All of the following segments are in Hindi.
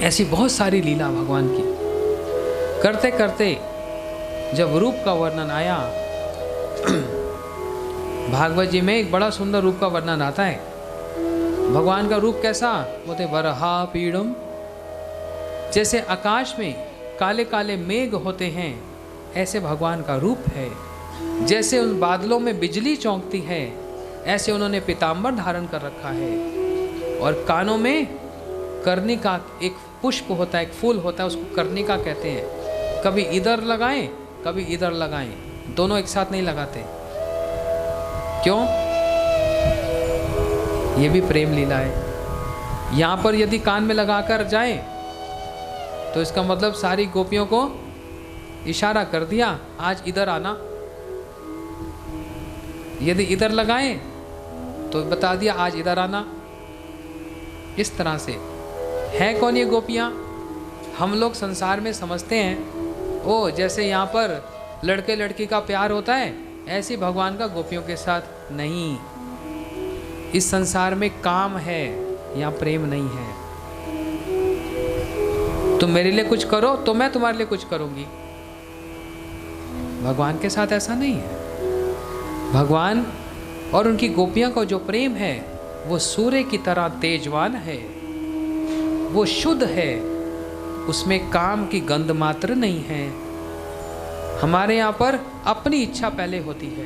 ऐसी बहुत सारी लीला भगवान की करते करते जब रूप का वर्णन आया, भागवत जी में एक बड़ा सुंदर रूप का वर्णन आता है। भगवान का रूप कैसा? बोलते वरहा पीड़म, जैसे आकाश में काले काले मेघ होते हैं ऐसे भगवान का रूप है। जैसे उन बादलों में बिजली चौंकती है ऐसे उन्होंने पीताम्बर धारण कर रखा है। और कानों में कर्णिका, एक पुष्प होता है, एक फूल होता है, उसको कर्णिका कहते हैं। कभी इधर लगाएं कभी इधर लगाएं, दोनों एक साथ नहीं लगाते। क्यों? ये भी प्रेम लीला है। यहां पर यदि कान में लगाकर जाएं तो इसका मतलब सारी गोपियों को इशारा कर दिया, आज इधर आना। यदि इधर लगाएं तो बता दिया, आज इधर आना। इस तरह से है। कौन ये गोपियां? हम लोग संसार में समझते हैं ओ जैसे यहाँ पर लड़के लड़की का प्यार होता है ऐसे भगवान का गोपियों के साथ नहीं। इस संसार में काम है, यहाँ प्रेम नहीं है। तुम मेरे लिए कुछ करो तो मैं तुम्हारे लिए कुछ करूंगी। भगवान के साथ ऐसा नहीं है। भगवान और उनकी गोपियां का जो प्रेम है वो सूर्य की तरह तेजवान है, वो शुद्ध है, उसमें काम की गंध मात्र नहीं है। हमारे यहाँ पर अपनी इच्छा पहले होती है,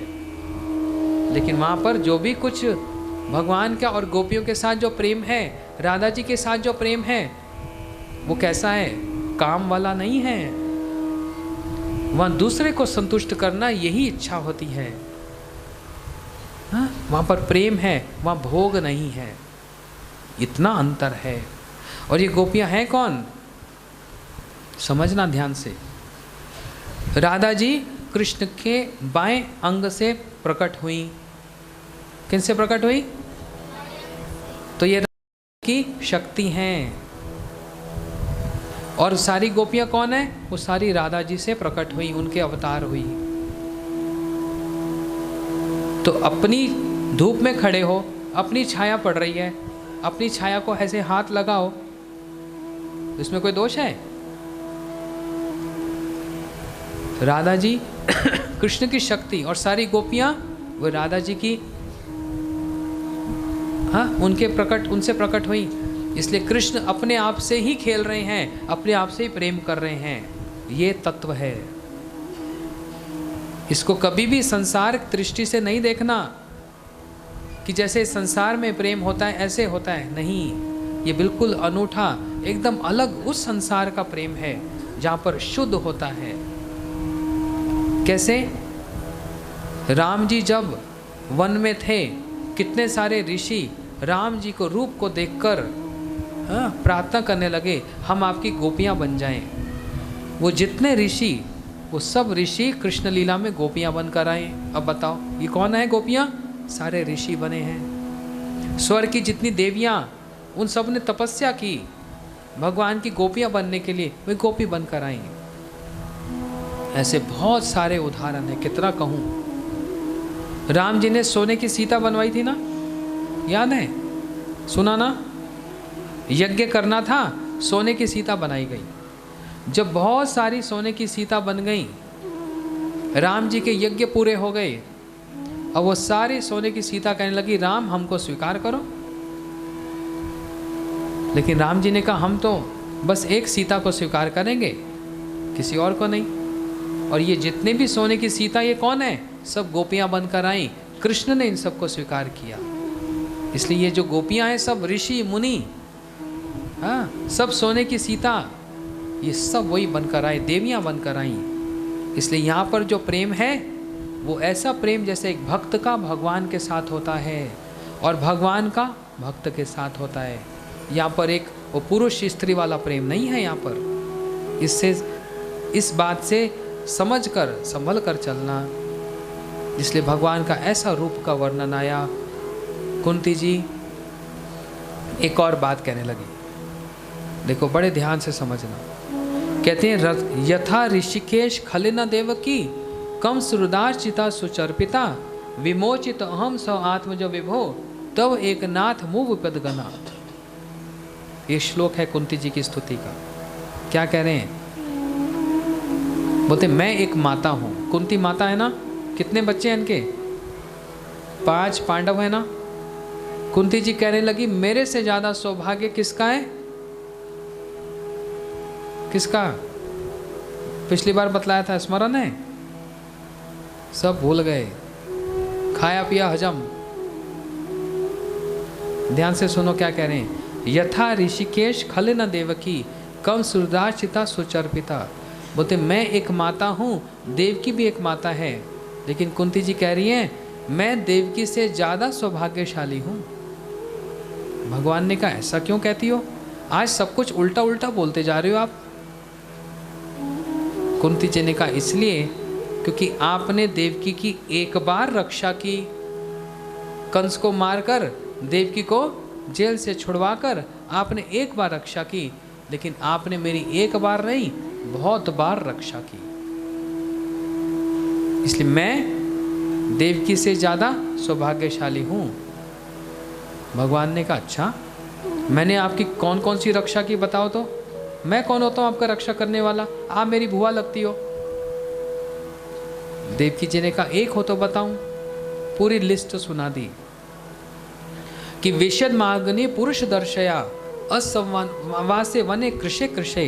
लेकिन वहाँ पर जो भी कुछ भगवान का और गोपियों के साथ जो प्रेम है, राधा जी के साथ जो प्रेम है, वो कैसा है? काम वाला नहीं है। वहाँ दूसरे को संतुष्ट करना यही इच्छा होती है। हाँ? वहाँ पर प्रेम है, वहाँ भोग नहीं है। इतना अंतर है। और ये गोपियाँ हैं कौन? समझना ध्यान से। राधा जी कृष्ण के बाएं अंग से प्रकट हुई। किन से प्रकट हुई? तो ये राधा की शक्ति हैं। और सारी गोपियां कौन है? वो सारी राधा जी से प्रकट हुई, उनके अवतार हुई। तो अपनी धूप में खड़े हो, अपनी छाया पड़ रही है, अपनी छाया को ऐसे हाथ लगाओ, इसमें कोई दोष है? राधा जी कृष्ण की शक्ति और सारी गोपियां वो राधा जी की, हाँ, उनसे प्रकट हुई। इसलिए कृष्ण अपने आप से ही खेल रहे हैं, अपने आप से ही प्रेम कर रहे हैं। ये तत्व है। इसको कभी भी संसार दृष्टि से नहीं देखना कि जैसे संसार में प्रेम होता है ऐसे होता है। नहीं, ये बिल्कुल अनूठा, एकदम अलग उस संसार का प्रेम है जहां पर शुद्ध होता है। कैसे? राम जी जब वन में थे, कितने सारे ऋषि राम जी को रूप को देखकर प्रार्थना करने लगे, हम आपकी गोपियां बन जाएं। वो जितने ऋषि, वो सब ऋषि कृष्ण लीला में गोपियां बनकर आए। अब बताओ ये कौन है गोपियां? सारे ऋषि बने हैं। स्वर्ग की जितनी देवियां, उन सब ने तपस्या की भगवान की गोपियां बनने के लिए, वे गोपी बनकर आई। ऐसे बहुत सारे उदाहरण है, कितना कहूं। राम जी ने सोने की सीता बनवाई थी ना, याद है? सुना ना? यज्ञ करना था, सोने की सीता बनाई गई। जब बहुत सारी सोने की सीता बन गई, राम जी के यज्ञ पूरे हो गए। अब वो सारी सोने की सीता कहने लगी, राम हमको स्वीकार करो। लेकिन राम जी ने कहा, हम तो बस एक सीता को स्वीकार करेंगे, किसी और को नहीं। और ये जितने भी सोने की सीता, ये कौन है? सब गोपियां बनकर आई। कृष्ण ने इन सबको स्वीकार किया। इसलिए ये जो गोपियां हैं सब ऋषि मुनि, हाँ, सब सोने की सीता, ये सब वही बनकर आए, देवियां बनकर आई। इसलिए यहाँ पर जो प्रेम है वो ऐसा प्रेम जैसे एक भक्त का भगवान के साथ होता है और भगवान का भक्त के साथ होता है। यहाँ पर एक वो पुरुष स्त्री वाला प्रेम नहीं है। यहाँ पर इससे, इस बात से समझ कर संभल कर चलना। इसलिए भगवान का ऐसा रूप का वर्णन आया। कुंती जी एक और बात कहने लगी, देखो बड़े ध्यान से समझना। कहते हैं, यथा ऋषिकेश खलिना देवकी कम सुरदार्चिता सुचर्पिता विमोचित अहम स आत्मज विभो तव एक नाथ मुव पदगनाथ। ये श्लोक है कुंती जी की स्तुति का। क्या कह रहे हैं? बोलते मैं एक माता हूं। कुंती माता है ना, कितने बच्चे हैं इनके? 5 पांडव है ना। कुंती जी कहने लगी मेरे से ज्यादा सौभाग्य किसका है? किसका? पिछली बार बतलाया था, स्मरण है? सब भूल गए। खाया पिया हजम। ध्यान से सुनो क्या कह रहे हैं। यथा ऋषिकेश खलिन देवकी कम सुरदाचिता सुचर्पिता। बोलते मैं एक माता हूँ, देवकी भी एक माता है, लेकिन कुंती जी कह रही हैं मैं देवकी से ज़्यादा सौभाग्यशाली हूँ। भगवान ने कहा ऐसा क्यों कहती हो? आज सब कुछ उल्टा उल्टा बोलते जा रहे हो आप। कुंती जी ने कहा इसलिए क्योंकि आपने देवकी की एक बार रक्षा की, कंस को मारकर देवकी को जेल से छुड़वाकर आपने एक बार रक्षा की, लेकिन आपने मेरी एक बार नहीं बहुत बार रक्षा की। इसलिए मैं देवकी से ज्यादा सौभाग्यशाली हूं। भगवान ने कहा अच्छा, मैंने आपकी कौन कौन सी रक्षा की बताओ तो। मैं कौन होता हूं आपका रक्षा करने वाला? आप मेरी बुआ लगती हो। देवकी जी ने कहा एक हो तो बताऊं। पूरी लिस्ट सुना दी कि विशद मार्गने पुरुष दर्शया असंवासे वने कृषे कृषे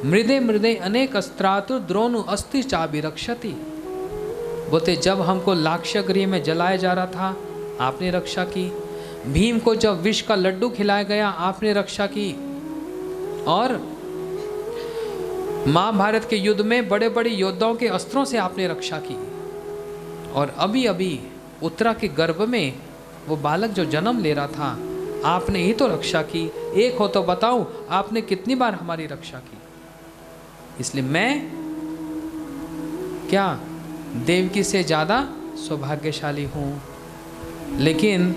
मृदे मृदे अनेक अस्त्रातुर द्रोणु अस्ति चाबी रक्षति। बोलते जब हमको लाक्ष्य गृह में जलाया जा रहा था आपने रक्षा की। भीम को जब विष का लड्डू खिलाया गया आपने रक्षा की। और महाभारत के युद्ध में बड़े बड़े योद्धाओं के अस्त्रों से आपने रक्षा की। और अभी अभी उत्तरा के गर्भ में वो बालक जो जन्म ले रहा था आपने ही तो रक्षा की। एक हो तो बताओ आपने कितनी बार हमारी रक्षा की। इसलिए मैं क्या देवकी से ज्यादा सौभाग्यशाली हूं। लेकिन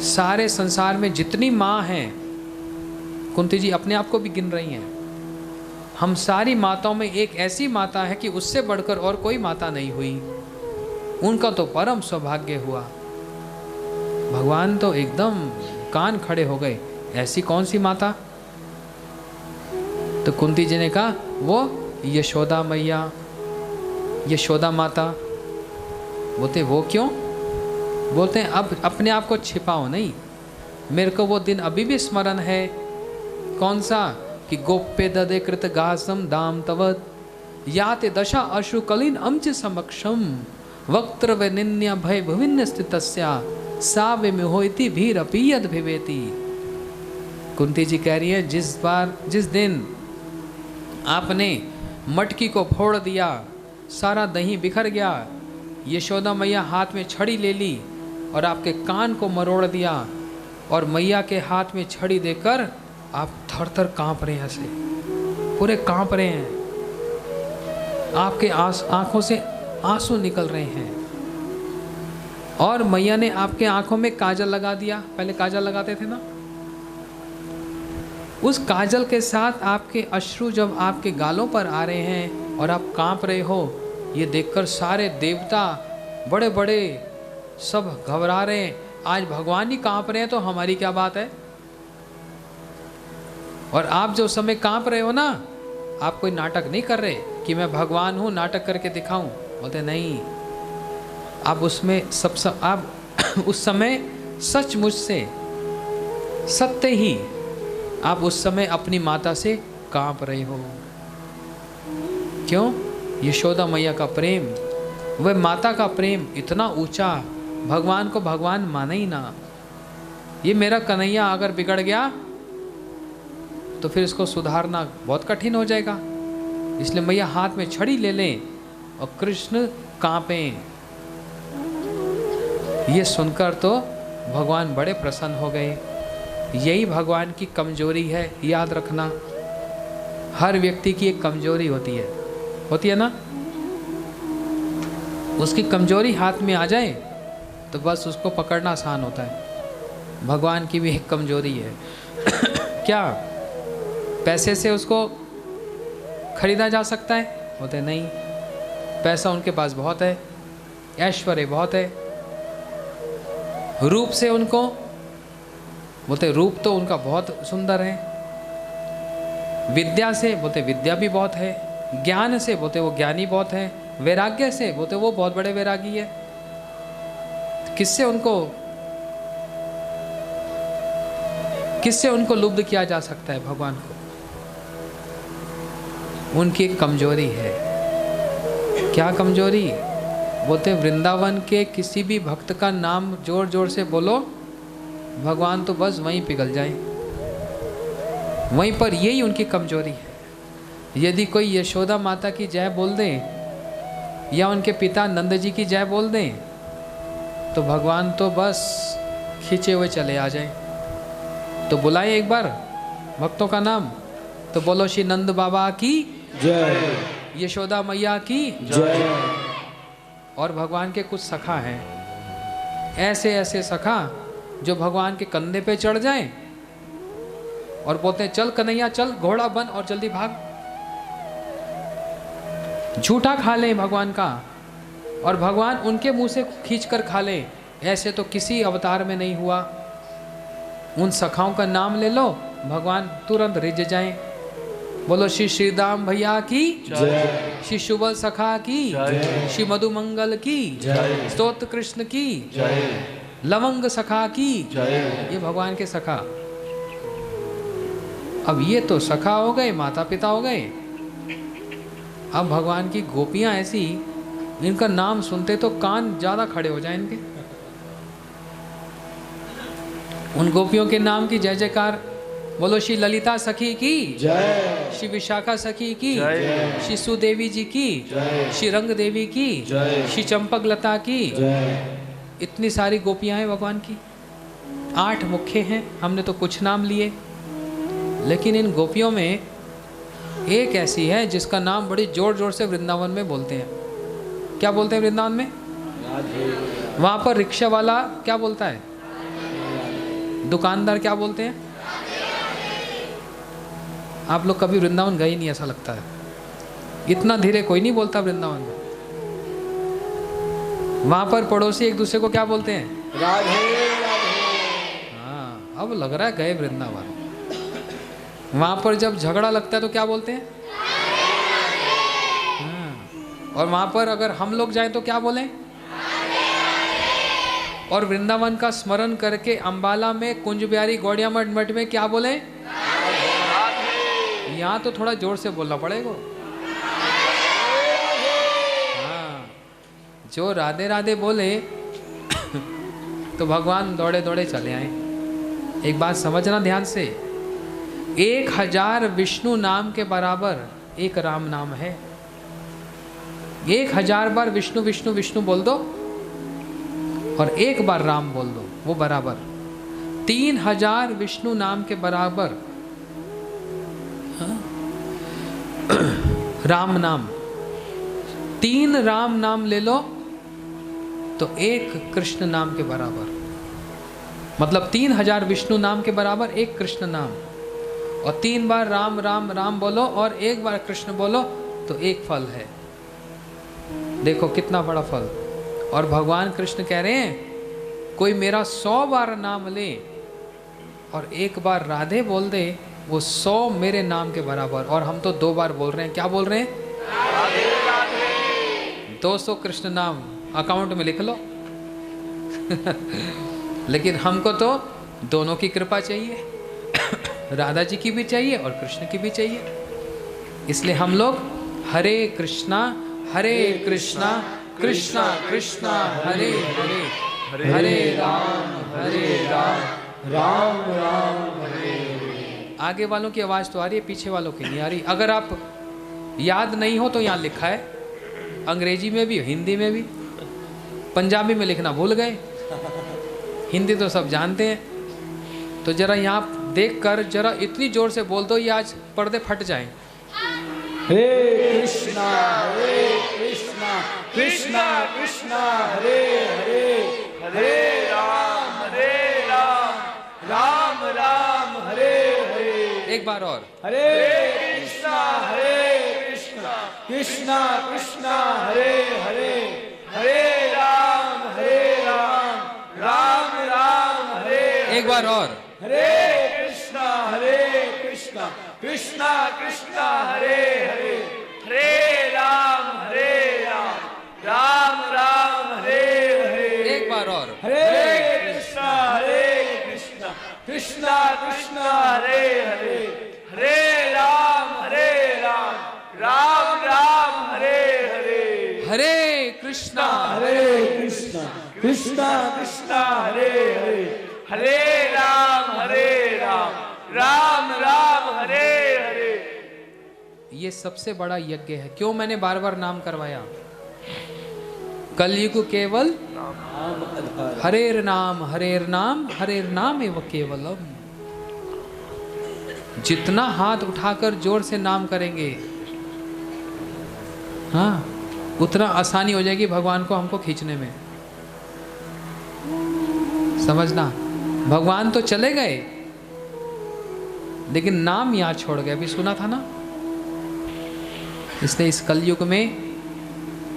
सारे संसार में जितनी माँ हैं, कुंती जी अपने आप को भी गिन रही हैं, हम सारी माताओं में एक ऐसी माता है कि उससे बढ़कर और कोई माता नहीं हुई। उनका तो परम सौभाग्य हुआ। भगवान तो एकदम कान खड़े हो गए, ऐसी कौन सी माता? तो कुंती जी ने कहा वो यशोदा मैया, यशोदा माता। बोलते वो क्यों? बोलते हैं अब अपने आप को छिपाओ नहीं, मेरे को वो दिन अभी भी स्मरण है। कौन सा? कि गोप्य ददे कृत गासम दाम तवत याते दशा अश्रुकलिन अम्च समक्षम वक्त्र व निन्या भय भविन्न स्थितस्या सा विमोहिति भीर अपीयत भिवेति। कुंती जी कह रही है जिस दिन आपने मटकी को फोड़ दिया, सारा दही बिखर गया, यशोदा मैया हाथ में छड़ी ले ली और आपके कान को मरोड़ दिया, और मैया के हाथ में छड़ी देकर आप थर थर कांप रहे हैं, ऐसे पूरे कांप रहे हैं, आपके आंखों से आंसू निकल रहे हैं। और मैया ने आपके आंखों में काजल लगा दिया। पहले काजल लगाते थे ना, उस काजल के साथ आपके अश्रु जब आपके गालों पर आ रहे हैं और आप कांप रहे हो, ये देखकर सारे देवता बड़े बड़े सब घबरा रहे हैं। आज भगवान ही कांप रहे हैं तो हमारी क्या बात है। और आप जो समय कांप रहे हो ना, आप कोई नाटक नहीं कर रहे कि मैं भगवान हूं नाटक करके दिखाऊं। बोलते नहीं, आप उसमें आप उस समय सचमुच से सत्य ही आप उस समय अपनी माता से कांप रहे हो। क्यों? यशोदा मैया का प्रेम, वह माता का प्रेम इतना ऊंचा, भगवान को भगवान माने ही ना। ये मेरा कन्हैया अगर बिगड़ गया तो फिर इसको सुधारना बहुत कठिन हो जाएगा। इसलिए मैया हाथ में छड़ी ले लें और कृष्ण कांपें। ये सुनकर तो भगवान बड़े प्रसन्न हो गए। यही भगवान की कमजोरी है, याद रखना। हर व्यक्ति की एक कमजोरी होती है ना। उसकी कमजोरी हाथ में आ जाए तो बस उसको पकड़ना आसान होता है। भगवान की भी एक कमजोरी है क्या पैसे से उसको खरीदा जा सकता है? बोलते नहीं, पैसा उनके पास बहुत है, ऐश्वर्य बहुत है, रूप से उनको बोलते रूप तो उनका बहुत सुंदर है, विद्या से बोलते विद्या भी बहुत है, ज्ञान से बोलते वो ज्ञानी बहुत है, वैराग्य से बोलते वो बहुत बड़े वैरागी है। किससे उनको लुब्ध किया जा सकता है भगवान को? उनकी एक कमजोरी है। क्या कमजोरी? बोलते वृंदावन के किसी भी भक्त का नाम जोर जोर से बोलो, भगवान तो बस वहीं पिघल जाए, वहीं पर। यही उनकी कमजोरी है। यदि कोई यशोदा माता की जय बोल दे या उनके पिता नंद जी की जय बोल दें तो भगवान तो बस खींचे हुए चले आ जाएं। तो बुलाएं एक बार भक्तों का नाम, तो बोलो श्री नंद बाबा की जय, यशोदा मैया की जय। और भगवान के कुछ सखा हैं, ऐसे ऐसे सखा जो भगवान के कंधे पे चढ़ जाएं और बोलते हैं चल कन्हैया चल, घोड़ा बन और जल्दी भाग। झूठा खा लें भगवान का और भगवान उनके मुंह से खींचकर खा लें। ऐसे तो किसी अवतार में नहीं हुआ। उन सखाओं का नाम ले लो, भगवान तुरंत रिझ जाएं। बोलो श्री श्रीदाम भैया की जय, श्री शुभल सखा की जय, श्री मधुमंगल की जय, स्तोत्र कृष्ण की जय, लवंग सखा की जय। ये भगवान के सखा। अब ये तो सखा हो गए, माता पिता हो गए। अब भगवान की गोपियां ऐसी, इनका नाम सुनते तो कान ज्यादा खड़े हो जाए इनके। उन गोपियों के नाम की जय जयकार। बोलो श्री ललिता सखी की जय, श्री विशाखा सखी की जय, श्री सुदेवी जी की जय, श्री रंग देवी की जय, श्री चंपक लता की जय। इतनी सारी गोपियां हैं भगवान की। 8 मुख्य हैं, हमने तो कुछ नाम लिए। लेकिन इन गोपियों में एक ऐसी है जिसका नाम बड़ी जोर जोर से वृंदावन में बोलते हैं। क्या बोलते हैं वृंदावन में? वहां पर रिक्शा वाला क्या बोलता है? दुकानदार क्या बोलते हैं? आप लोग कभी वृंदावन गए नहीं, ऐसा लगता है। इतना धीरे कोई नहीं बोलता वृंदावन में। वहां पर पड़ोसी एक दूसरे को क्या बोलते हैं? राधे राधे। हाँ, अब लग रहा है गए वृंदावन। वहां पर जब झगड़ा लगता है तो क्या बोलते हैं? हाँ। और वहां पर अगर हम लोग जाएं तो क्या बोलें? और वृंदावन का स्मरण करके अंबाला में कुंज बिहारी गौड़िया मठ में क्या बोले? यहाँ तो थोड़ा जोर से बोलना पड़ेगा। हाँ, जो राधे राधे बोले तो भगवान दौड़े दौड़े चले आए। एक बात समझना ध्यान से, 1000 विष्णु नाम के बराबर एक राम नाम है। 1000 बार विष्णु विष्णु विष्णु बोल दो और एक बार राम बोल दो, वो बराबर। 3000 विष्णु नाम के बराबर राम नाम। 3 राम नाम ले लो तो 1 कृष्ण नाम के बराबर। मतलब 3000 विष्णु नाम के बराबर 1 कृष्ण नाम। और 3 बार राम राम राम बोलो और 1 बार कृष्ण बोलो तो 1 फल है। देखो कितना बड़ा फल। और भगवान कृष्ण कह रहे हैं कोई मेरा 100 बार नाम ले और 1 बार राधे बोल दे, वो 100 मेरे नाम के बराबर। और हम तो 2 बार बोल रहे हैं। क्या बोल रहे हैं? राधे राधे। 200 कृष्ण नाम अकाउंट में लिख लो। लेकिन हमको तो दोनों की कृपा चाहिए, राधा जी की भी चाहिए और कृष्ण की भी चाहिए। इसलिए हम लोग हरे कृष्णा कृष्णा कृष्णा हरे हरे, हरे राम राम राम हरे हरे। आगे वालों की आवाज तो आ रही है, पीछे वालों की नहीं आ रही। अगर आप याद नहीं हो तो यहाँ लिखा है, अंग्रेजी में भी हिंदी में भी। पंजाबी में लिखना भूल गए, हिंदी तो सब जानते हैं। तो जरा यहाँ देख कर जरा इतनी जोर से बोल दो ये आज पर्दे फट जाएं। हे कृष्णा कृष्णा कृष्णा हरे हरे, हरे राम राम राम हरे हरे। एक बार और, हरे कृष्णा कृष्णा कृष्णा हरे हरे, हरे राम राम राम हरे। एक बार और। हरे कृष्णा कृष्णा कृष्णा हरे हरे, हरे राम राम राम हरे हरे। एक बार और। हरे कृष्णा कृष्णा कृष्णा हरे हरे, हरे राम राम राम हरे हरे। हरे कृष्णा कृष्णा कृष्णा हरे हरे, हरे राम राम राम हरे हरे। ये सबसे बड़ा यज्ञ है। क्यों मैंने बार बार नाम करवाया? कलयुग केवल हरेर नाम हरेर नाम एवं केवलम। जितना हाथ उठाकर जोर से नाम करेंगे, हाँ, उतना आसानी हो जाएगी भगवान को हमको खींचने में। समझना, भगवान तो चले गए लेकिन नाम यहाँ छोड़ गए। अभी सुना था ना। इसलिए इस कलयुग में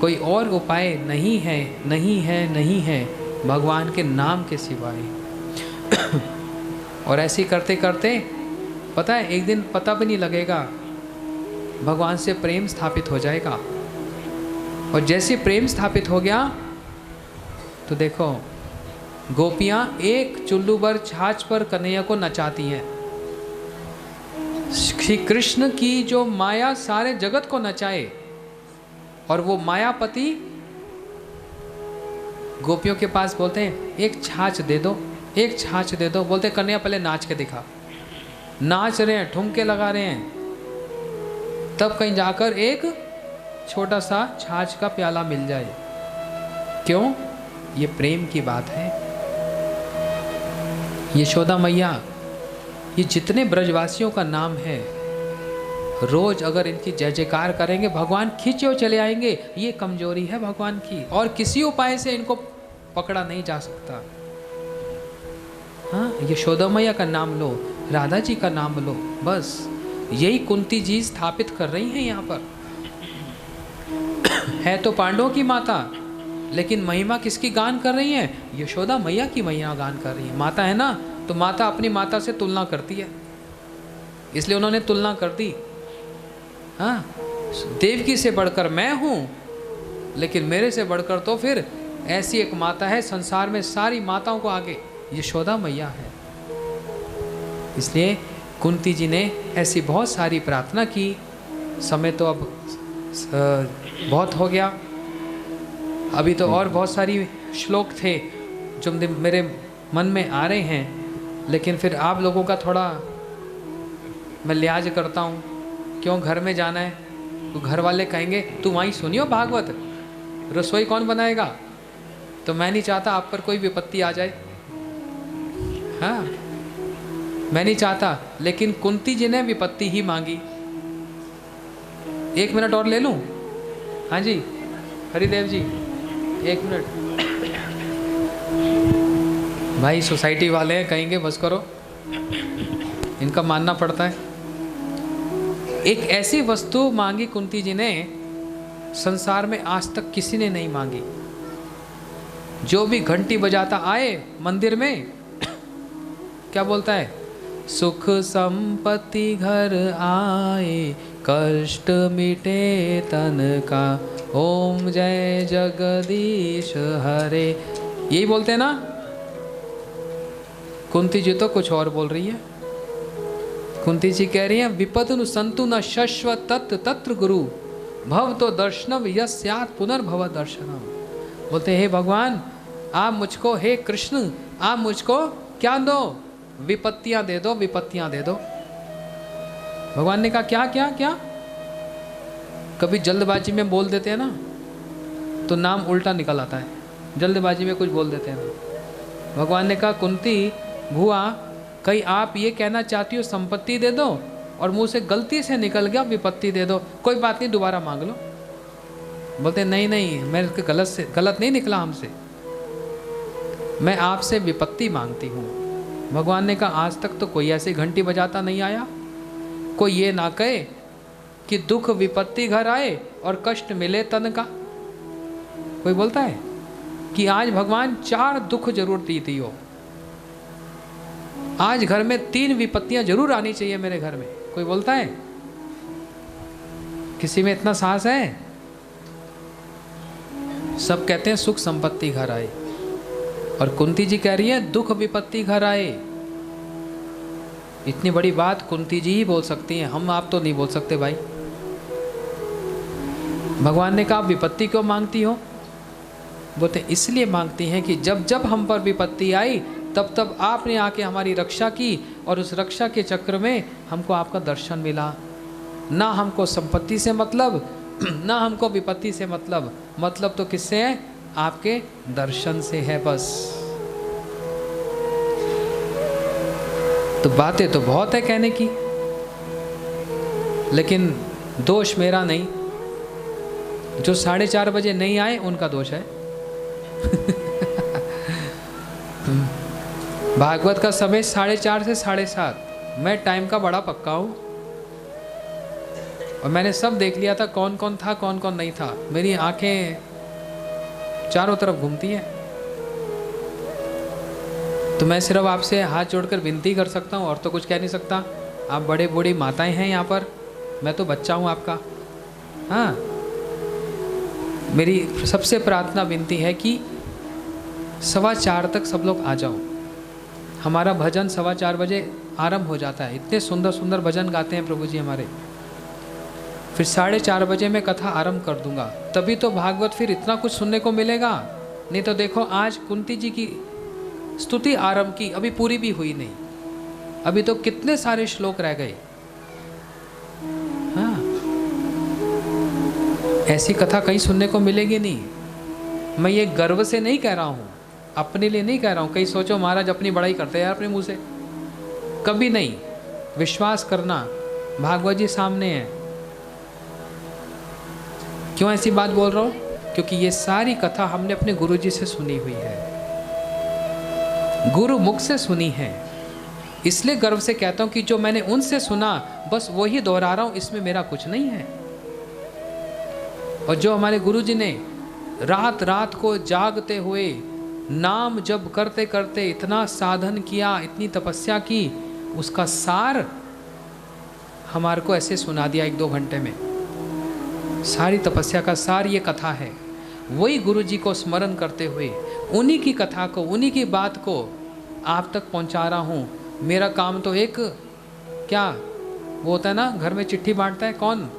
कोई और उपाय नहीं है भगवान के नाम के सिवाय। और ऐसे ही करते करते पता है एक दिन पता भी नहीं लगेगा, भगवान से प्रेम स्थापित हो जाएगा। और जैसे प्रेम स्थापित हो गया तो देखो गोपियाँ एक चुल्लू भर छाछ पर कन्हैया को नचाती हैं। श्री कृष्ण की जो माया सारे जगत को नचाए और वो मायापति गोपियों के पास बोलते हैं एक छाछ दे दो, एक छाछ दे दो। बोलते कन्हैया पहले नाच के दिखा। नाच रहे हैं, ठुमके लगा रहे हैं, तब कहीं जाकर एक छोटा सा छाछ का प्याला मिल जाए। क्यों? ये प्रेम की बात है। यशोदा मैया, ये जितने ब्रजवासियों का नाम है, रोज अगर इनकी जय जयकार करेंगे भगवान खींचे चले आएंगे। ये कमजोरी है भगवान की, और किसी उपाय से इनको पकड़ा नहीं जा सकता। हाँ, यशोदा मैया का नाम लो, राधा जी का नाम लो, बस यही कुंती जी स्थापित कर रही हैं यहाँ पर। है तो पांडवों की माता, लेकिन महिमा किसकी गान कर रही है? यशोदा मैया की महिमा गान कर रही है। माता है ना, तो माता अपनी माता से तुलना करती है, इसलिए उन्होंने तुलना कर दी। हाँ, देवकी से बढ़कर मैं हूँ, लेकिन मेरे से बढ़कर तो फिर ऐसी एक माता है संसार में, सारी माताओं को आगे यशोदा मैया है। इसलिए कुंती जी ने ऐसी बहुत सारी प्रार्थना की। समय तो अब बहुत हो गया, अभी तो और बहुत सारी श्लोक थे जो मेरे मन में आ रहे हैं, लेकिन फिर आप लोगों का थोड़ा मैं लिहाज करता हूँ। क्यों? घर में जाना है तो घर वाले कहेंगे तू वहीं सुनियो भागवत, रसोई कौन बनाएगा? तो मैं नहीं चाहता आप पर कोई विपत्ति आ जाए। हाँ, मैं नहीं चाहता, लेकिन कुंती जी ने विपत्ति ही मांगी। 1 मिनट और ले लूं? हाँ जी हरिदेव जी, 1 मिनट। भाई सोसाइटी वाले हैं, कहेंगे बस करो, इनका मानना पड़ता है। एक ऐसी वस्तु मांगी कुंती जी ने, संसार में आज तक किसी ने नहीं मांगी। जो भी घंटी बजाता आए मंदिर में, क्या बोलता है? सुख संपत्ति घर आए, कष्ट मिटे तन का, ओम जय जगदीश हरे। यही बोलते हैं ना। कुंती जी तो कुछ और बोल रही है। कुंती जी कह रही है विपदनु संतु न शश्व तत् तत्र गुरु, भव तो दर्शनम यस्यात् पुनर्भव दर्शनम। बोलते हे भगवान, आप मुझको, हे कृष्ण आप मुझको क्या दो? विपत्तियां दे दो, विपत्तियां दे दो। भगवान ने कहा क्या क्या क्या? कभी जल्दबाजी में बोल देते हैं ना तो नाम उल्टा निकल आता है। जल्दबाजी में कुछ बोल देते हैं ना। भगवान ने कहा कुंती भुआ, कहीं आप ये कहना चाहती हो संपत्ति दे दो और मुंह से गलती से निकल गया विपत्ति दे दो, कोई बात नहीं दोबारा मांग लो। बोलते नहीं नहीं, मैं गलत नहीं निकला हमसे, मैं आपसे विपत्ति मांगती हूँ। भगवान ने कहा आज तक तो कोई ऐसी घंटी बजाता नहीं आया, कोई ये ना कहे कि दुख विपत्ति घर आए और कष्ट मिले तन का। कोई बोलता है कि आज भगवान 4 दुख जरूर दी हो। आज घर में 3 विपत्तियां जरूर आनी चाहिए मेरे घर में। कोई बोलता है? किसी में इतना साहस है? सब कहते हैं सुख संपत्ति घर आए, और कुंती जी कह रही है दुख विपत्ति घर आए। इतनी बड़ी बात कुंती जी ही बोल सकती हैं, हम आप तो नहीं बोल सकते भाई। भगवान ने कहा विपत्ति क्यों मांगती हो? बोलते इसलिए मांगती हैं कि जब जब हम पर विपत्ति आई तब तब आपने आके हमारी रक्षा की, और उस रक्षा के चक्र में हमको आपका दर्शन मिला। ना हमको संपत्ति से मतलब, ना हमको विपत्ति से मतलब तो किससे है? आपके दर्शन से है बस। तो बातें तो बहुत है कहने की, लेकिन दोष मेरा नहीं। जो 4:30 बजे नहीं आए उनका दोष है। भागवत का समय 4:30 से 7:30। मैं टाइम का बड़ा पक्का हूँ, और मैंने सब देख लिया था कौन कौन था कौन कौन नहीं था। मेरी आंखें चारों तरफ घूमती हैं। तो मैं सिर्फ आपसे हाथ जोड़कर विनती कर सकता हूँ, और तो कुछ कह नहीं सकता। आप बड़े बूढ़ी माताएं हैं यहाँ पर, मैं तो बच्चा हूँ आपका। हाँ, मेरी सबसे प्रार्थना विनती है कि 4:15 तक सब लोग आ जाओ। हमारा भजन 4:15 बजे आरंभ हो जाता है। इतने सुंदर सुंदर भजन गाते हैं प्रभु जी हमारे। फिर 4:30 बजे मैं कथा आरंभ कर दूंगा, तभी तो भागवत फिर इतना कुछ सुनने को मिलेगा। नहीं तो देखो आज कुंती जी की स्तुति आरंभ की, अभी पूरी भी हुई नहीं, अभी तो कितने सारे श्लोक रह गए। हाँ, ऐसी कथा कहीं सुनने को मिलेगी नहीं। मैं ये गर्व से नहीं कह रहा हूँ, अपने लिए नहीं कह रहा हूँ। कहीं सोचो महाराज अपनी बड़ाई करते हैं यार अपने मुंह से, कभी नहीं। विश्वास करना, भागवत जी सामने है। क्यों ऐसी बात बोल रहा हूँ? क्योंकि ये सारी कथा हमने अपने गुरु जी से सुनी हुई है, गुरु मुख से सुनी है। इसलिए गर्व से कहता हूँ कि जो मैंने उनसे सुना बस वही दोहरा रहा हूँ, इसमें मेरा कुछ नहीं है। और जो हमारे गुरु जी ने रात रात को जागते हुए नाम जप करते करते इतना साधन किया, इतनी तपस्या की, उसका सार हमारे को ऐसे सुना दिया 1-2 घंटे में। सारी तपस्या का सार ये कथा है। वही गुरु जी को स्मरण करते हुए उन्हीं की कथा को, उन्हीं की बात को आप तक पहुंचा रहा हूँ। मेरा काम तो एक, क्या वो होता है ना, घर में चिट्ठी बांटता है कौन?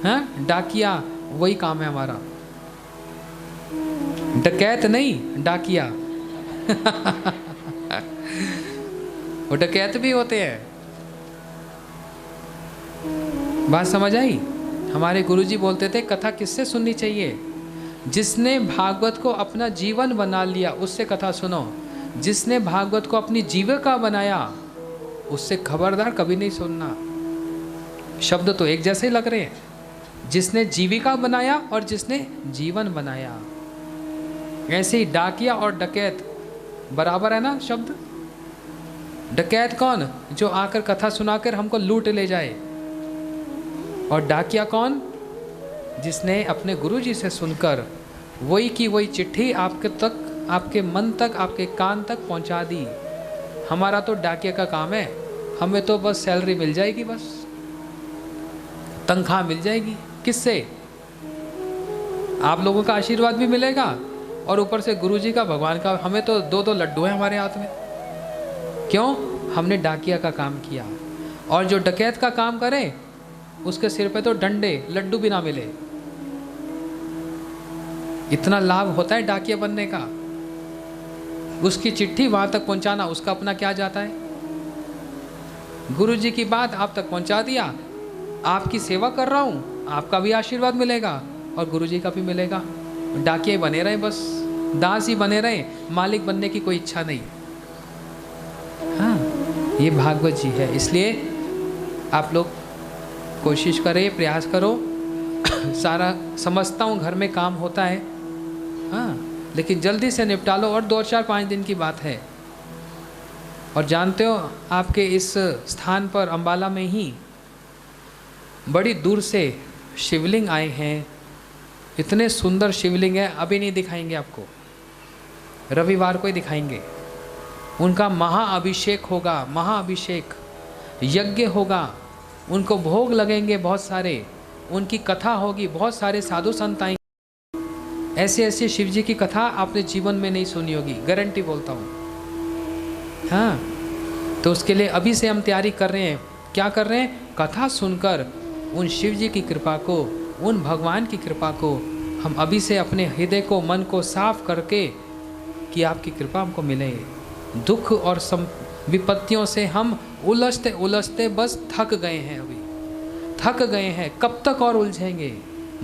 हाँ, डाकिया। वही काम है हमारा। डकैत नहीं, डाकिया। वो डकैत भी होते हैं। बात समझ आई? हमारे गुरुजी बोलते थे कथा किससे सुननी चाहिए? जिसने भागवत को अपना जीवन बना लिया उससे कथा सुनो। जिसने भागवत को अपनी जीविका बनाया उससे खबरदार कभी नहीं सुनना। शब्द तो एक जैसे ही लग रहे हैं, जिसने जीविका बनाया और जिसने जीवन बनाया। ऐसे ही डाकिया और डकैत बराबर है ना शब्द। डकैत कौन? जो आकर कथा सुनाकर हमको लूट ले जाए। और डाकिया कौन? जिसने अपने गुरुजी से सुनकर वही की वही चिट्ठी आपके तक, आपके मन तक, आपके कान तक पहुंचा दी। हमारा तो डाकिया का काम है। हमें तो बस सैलरी मिल जाएगी, बस तनख्वाह मिल जाएगी। किससे? आप लोगों का आशीर्वाद भी मिलेगा और ऊपर से गुरुजी का, भगवान का। हमें तो 2-2 लड्डू हैं हमारे हाथ में। क्यों? हमने डाकिया का काम किया। और जो डकैत का काम करे उसके सिर पे तो डंडे, लड्डू भी ना मिले। इतना लाभ होता है डाकिया बनने का। उसकी चिट्ठी वहां तक पहुंचाना, उसका अपना क्या जाता है? गुरुजी की बात आप तक पहुंचा दिया, आपकी सेवा कर रहा हूं, आपका भी आशीर्वाद मिलेगा और गुरुजी का भी मिलेगा। डाकिया ही बने रहे, बस दास ही बने रहे, मालिक बनने की कोई इच्छा नहीं। हाँ, ये भागवत जी है। इसलिए आप लोग कोशिश करें, प्रयास करो। सारा समझता हूँ घर में काम होता है, हाँ, लेकिन जल्दी से निपटा लो। और 2-4-5 दिन की बात है। और जानते हो आपके इस स्थान पर अंबाला में ही बड़ी दूर से शिवलिंग आए हैं। इतने सुंदर शिवलिंग है, अभी नहीं दिखाएंगे आपको, रविवार को ही दिखाएंगे। उनका महाअभिषेक होगा, महाअभिषेक यज्ञ होगा, उनको भोग लगेंगे बहुत सारे, उनकी कथा होगी, बहुत सारे साधु संत आएंगे। ऐसे ऐसे शिव जी की कथा आपने जीवन में नहीं सुनी होगी, गारंटी बोलता हूँ। हाँ, तो उसके लिए अभी से हम तैयारी कर रहे हैं। क्या कर रहे हैं? कथा सुनकर उन शिव जी की कृपा को, उन भगवान की कृपा को हम अभी से अपने हृदय को, मन को साफ करके कि आपकी कृपा हमको मिले। दुख और विपत्तियों से हम उलझते उलझते बस थक गए हैं, अभी थक गए हैं। कब तक और उलझेंगे?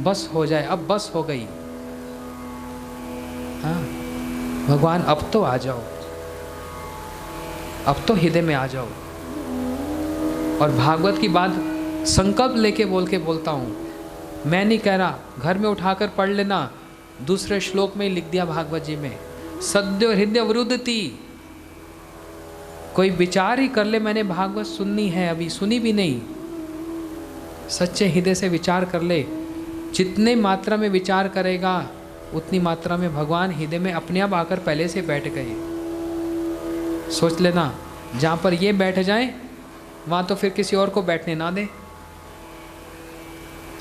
बस हो जाए, अब बस हो गई। हाँ भगवान अब तो आ जाओ, अब तो हृदय में आ जाओ। और भागवत की बात संकल्प लेके बोलता हूँ, मैं नहीं कह रहा, घर में उठाकर पढ़ लेना। दूसरे श्लोक में लिख दिया भागवत जी में, सद्यो हृदय वरुदति। कोई विचार ही कर ले, मैंने भागवत सुननी है, अभी सुनी भी नहीं, सच्चे हृदय से विचार कर ले। जितने मात्रा में विचार करेगा उतनी मात्रा में भगवान हृदय में अपने आप आकर पहले से बैठ गए। सोच लेना, जहाँ पर ये बैठ जाए वहाँ तो फिर किसी और को बैठने ना दें।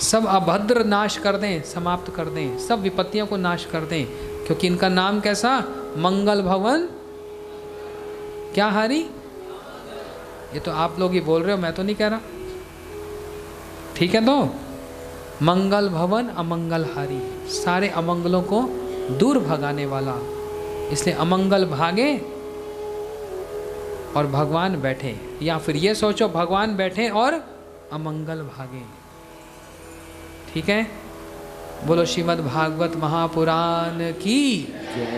सब अभद्र नाश कर दें, समाप्त कर दें, सब विपत्तियों को नाश कर दें, क्योंकि इनका नाम कैसा? मंगल भवन क्या हारी। ये तो आप लोग ही बोल रहे हो, मैं तो नहीं कह रहा। ठीक है, तो मंगल भवन अमंगल हारी, सारे अमंगलों को दूर भगाने वाला। इसलिए अमंगल भागे और भगवान बैठे, या फिर ये सोचो भगवान बैठे और अमंगल भागे। ठीक है, बोलो श्रीमद् भागवत महापुराण की,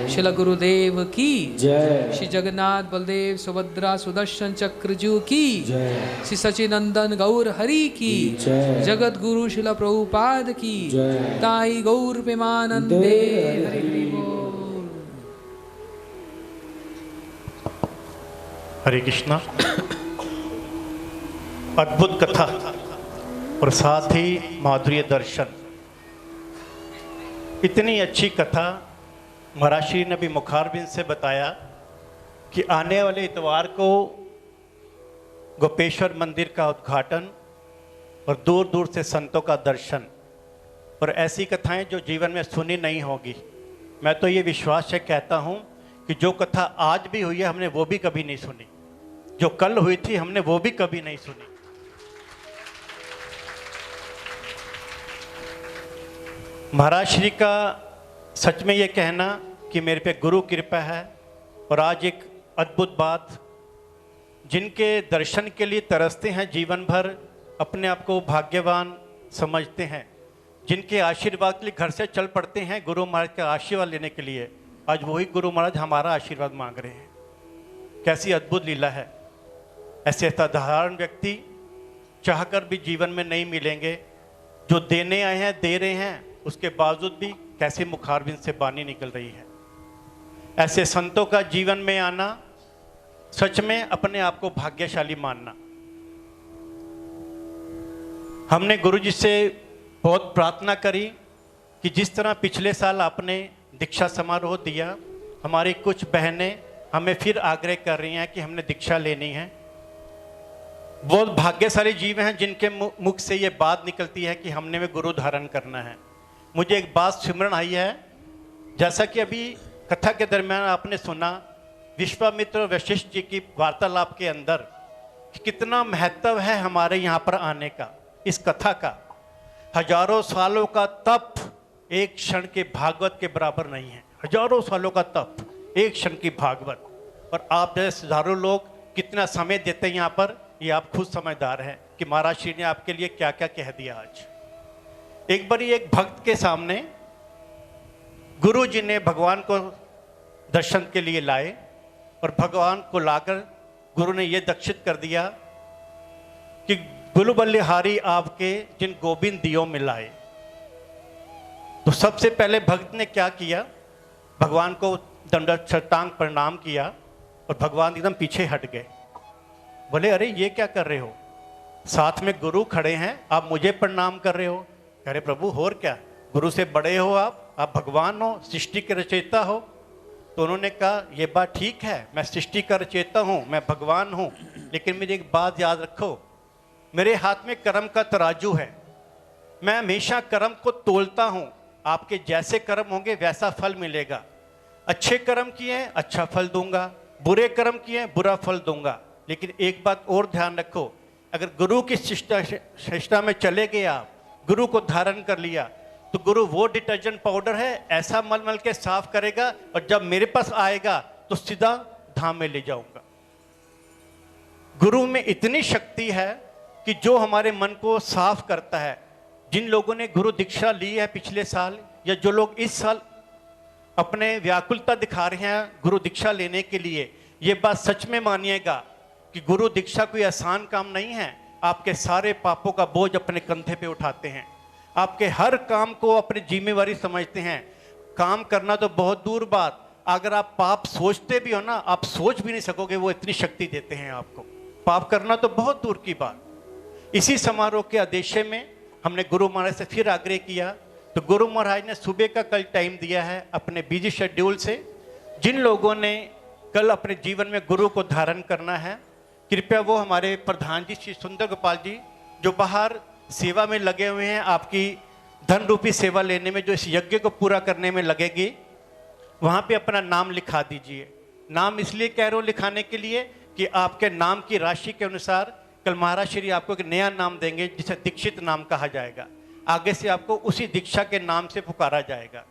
श्री गुरुदेव की जय, श्री जगन्नाथ बलदेव सुभद्रा सुदर्शन चक्रजू की जय, श्री सचिनंदन गौर हरि की जय, जगत गुरु शिला प्रभुपाद की जय, ताई गौर प्रेमानंदे हरि बोल। हरे कृष्णा। अद्भुत कथा और साथ ही माधुर्य दर्शन। इतनी अच्छी कथा महाराज श्री ने भी मुखारबिंद से बताया कि आने वाले इतवार को गोपेश्वर मंदिर का उद्घाटन और दूर दूर से संतों का दर्शन, और ऐसी कथाएं जो जीवन में सुनी नहीं होगी। मैं तो ये विश्वास से कहता हूँ कि जो कथा आज भी हुई है हमने वो भी कभी नहीं सुनी, जो कल हुई थी हमने वो भी कभी नहीं सुनी। महाराज श्री का सच में ये कहना कि मेरे पे गुरु कृपा है, और आज एक अद्भुत बात, जिनके दर्शन के लिए तरसते हैं जीवन भर, अपने आप को भाग्यवान समझते हैं, जिनके आशीर्वाद के लिए घर से चल पड़ते हैं गुरु महाराज का आशीर्वाद लेने के लिए, आज वही गुरु महाराज हमारा आशीर्वाद मांग रहे हैं। कैसी अद्भुत लीला है। ऐसे साधारण व्यक्ति चाहकर भी जीवन में नहीं मिलेंगे, जो देने आए हैं दे रहे हैं, उसके बावजूद भी कैसे मुखारबिंद से बानी निकल रही है। ऐसे संतों का जीवन में आना सच में अपने आप को भाग्यशाली मानना। हमने गुरु जी से बहुत प्रार्थना करी कि जिस तरह पिछले साल आपने दीक्षा समारोह दिया, हमारी कुछ बहनें हमें फिर आग्रह कर रही हैं कि हमने दीक्षा लेनी है। बहुत भाग्यशाली जीव हैं जिनके मुख से ये बात निकलती है कि हमने में गुरु धारण करना है। मुझे एक बात सिमरन आई है, जैसा कि अभी कथा के दरमियान आपने सुना विश्वामित्र और वशिष्ठ जी की वार्तालाप के अंदर कि कितना महत्व है हमारे यहाँ पर आने का। इस कथा का हजारों सालों का तप एक क्षण के भागवत के बराबर नहीं है। हजारों सालों का तप एक क्षण की भागवत, और आप जैसे हजारों लोग कितना समय देते हैं यहाँ पर, ये आप खुद समझदार हैं कि महाराज श्री ने आपके लिए क्या क्या कह दिया। आज एक बारी एक भक्त के सामने गुरु जी ने भगवान को दर्शन के लिए लाए, और भगवान को लाकर गुरु ने यह दक्षित कर दिया कि गुरु बल्लेहारी आपके जिन गोविंद दियो मिलाए। तो सबसे पहले भक्त ने क्या किया, भगवान को दंडवत साष्टांग प्रणाम किया, और भगवान एकदम पीछे हट गए। बोले अरे ये क्या कर रहे हो, साथ में गुरु खड़े हैं, आप मुझे प्रणाम कर रहे हो। अरे प्रभु और क्या, गुरु से बड़े हो आप भगवान हो, सृष्टि के रचयिता हो। तो उन्होंने कहा ये बात ठीक है, मैं सृष्टि का रचयिता हूँ, मैं भगवान हूँ, लेकिन मेरी एक बात याद रखो, मेरे हाथ में कर्म का तराजू है, मैं हमेशा कर्म को तोलता हूँ, आपके जैसे कर्म होंगे वैसा फल मिलेगा। अच्छे कर्म किए हैं अच्छा फल दूंगा, बुरे कर्म किए हैं बुरा फल दूंगा। लेकिन एक बात और ध्यान रखो, अगर गुरु की शिष्टा में चले गए आप, गुरु को धारण कर लिया, तो गुरु वो डिटर्जेंट पाउडर है, ऐसा मल मल के साफ करेगा, और जब मेरे पास आएगा तो सीधा धाम में ले जाऊंगा। गुरु में इतनी शक्ति है कि जो हमारे मन को साफ करता है। जिन लोगों ने गुरु दीक्षा ली है पिछले साल, या जो लोग इस साल अपने व्याकुलता दिखा रहे हैं गुरु दीक्षा लेने के लिए, ये बात सच में मानिएगा कि गुरु दीक्षा कोई आसान काम नहीं है। आपके सारे पापों का बोझ अपने कंधे पे उठाते हैं, आपके हर काम को अपनी जिम्मेवारी समझते हैं। काम करना तो बहुत दूर बात, अगर आप पाप सोचते भी हो ना, आप सोच भी नहीं सकोगे, वो इतनी शक्ति देते हैं आपको। पाप करना तो बहुत दूर की बात। इसी समारोह के आदेश में हमने गुरु महाराज से फिर आग्रह किया, तो गुरु महाराज ने सुबह का कल टाइम दिया है अपने बिजी शेड्यूल से। जिन लोगों ने कल अपने जीवन में गुरु को धारण करना है, कृपया वो हमारे प्रधान जी श्री सुंदर गोपाल जी, जो बाहर सेवा में लगे हुए हैं, आपकी धन रूपी सेवा लेने में, जो इस यज्ञ को पूरा करने में लगेगी, वहाँ पे अपना नाम लिखा दीजिए। नाम इसलिए कह रहा हूँ लिखाने के लिए कि आपके नाम की राशि के अनुसार कल महाराज श्री आपको एक नया नाम देंगे, जिसे दीक्षित नाम कहा जाएगा। आगे से आपको उसी दीक्षा के नाम से पुकारा जाएगा।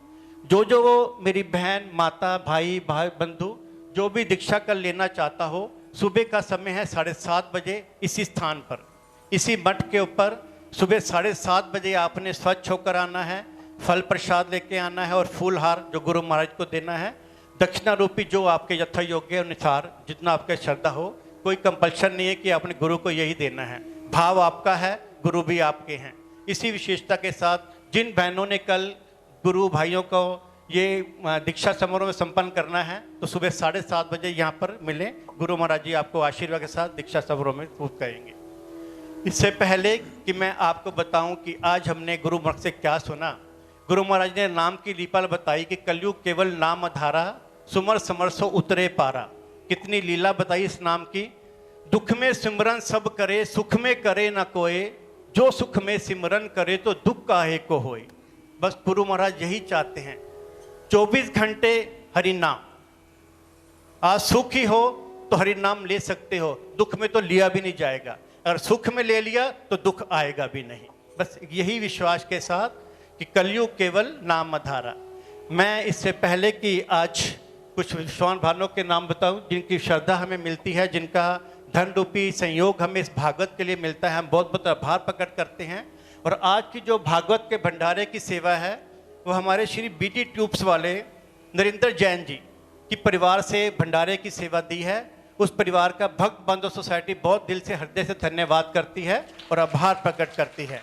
जो वो मेरी बहन, माता, भाई बंधु जो भी दीक्षा कर लेना चाहता हो, सुबह का समय है 7:30 बजे, इसी स्थान पर, इसी मठ के ऊपर सुबह 7:30 बजे आपने स्वच्छ होकर आना है, फल प्रसाद लेके आना है और फूल हार जो गुरु महाराज को देना है। दक्षिणा रूपी जो आपके यथा योग्य अनुसार जितना आपके श्रद्धा हो, कोई कंपल्शन नहीं है कि आपने गुरु को यही देना है, भाव आपका है, गुरु भी आपके हैं। इसी विशेषता के साथ जिन बहनों ने कल गुरु भाइयों को ये दीक्षा समारोह में संपन्न करना है, तो सुबह 7:30 बजे यहाँ पर मिलें। गुरु महाराज जी आपको आशीर्वाद के साथ दीक्षा समारोह में पूर्ण करेंगे। इससे पहले कि मैं आपको बताऊं कि आज हमने गुरु महाराज से क्या सुना, गुरु महाराज ने नाम की लीला बताई कि कलयुग केवल नाम धारा, सुमर समर सो उतरे पारा। कितनी लीला बताई इस नाम की। दुख में सिमरन सब करे, सुख में करे न कोई, जो सुख में सिमरन करे तो दुख काहे को होए। बस गुरु महाराज यही चाहते हैं, 24 घंटे हरि नाम। आज सुख ही हो तो हरि नाम ले सकते हो, दुख में तो लिया भी नहीं जाएगा, अगर सुख में ले लिया तो दुख आएगा भी नहीं। बस यही विश्वास के साथ कि कलयुग केवल नाम धारा। मैं इससे पहले कि आज कुछ विश्वान भानों के नाम बताऊं जिनकी श्रद्धा हमें मिलती है, जिनका धन रूपी संयोग हमें इस भागवत के लिए मिलता है, हम बहुत बहुत आभार प्रकट करते हैं। और आज की जो भागवत के भंडारे की सेवा है वो हमारे श्री बीटी ट्यूब्स वाले नरेंद्र जैन जी की परिवार से भंडारे की सेवा दी है। उस परिवार का भक्त बंधु सोसाइटी बहुत दिल से, हृदय से धन्यवाद करती है और आभार प्रकट करती है।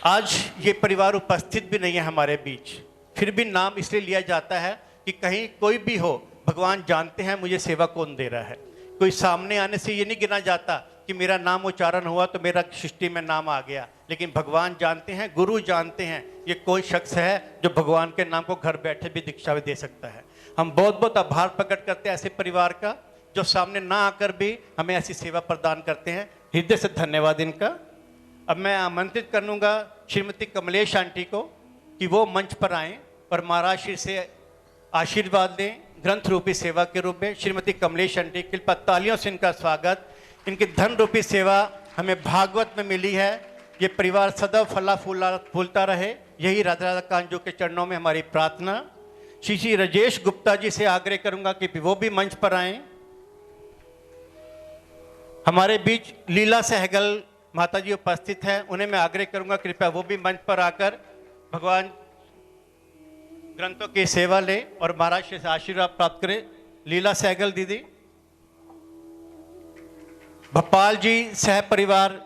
आज ये परिवार उपस्थित भी नहीं है हमारे बीच, फिर भी नाम इसलिए लिया जाता है कि कहीं कोई भी हो, भगवान जानते हैं मुझे सेवा कौन दे रहा है। कोई सामने आने से ये नहीं गिना जाता कि मेरा नाम उच्चारण हुआ तो मेरा सृष्टि में नाम आ गया, लेकिन भगवान जानते हैं, गुरु जानते हैं ये कोई शख्स है जो भगवान के नाम को घर बैठे भी दीक्षा दे सकता है। हम बहुत बहुत आभार प्रकट करते हैं ऐसे परिवार का, जो सामने ना आकर भी हमें ऐसी सेवा प्रदान करते हैं। हृदय से धन्यवाद इनका। अब मैं आमंत्रित करूँगा श्रीमती कमलेश आंटी को कि वो मंच पर आएँ और महाराज श्री से आशीर्वाद दें ग्रंथ रूपी सेवा के रूप में। श्रीमती कमलेश आंटी, कृपया तालियों से इनका स्वागत। इनकी धन रूपी सेवा हमें भागवत में मिली है। ये परिवार सदैव फला फूलता रहे, यही राधा राधा कांजो के चरणों में हमारी प्रार्थना। श्री राजेश गुप्ता जी से आग्रह करूंगा कि वो भी मंच पर आएं। हमारे बीच लीला सहगल माता जी उपस्थित हैं, उन्हें मैं आग्रह करूंगा कृपया वो भी मंच पर आकर भगवान ग्रंथों की सेवा ले और महाराज से आशीर्वाद प्राप्त करें। लीला सहगल दीदी, भोपाल जी सह परिवार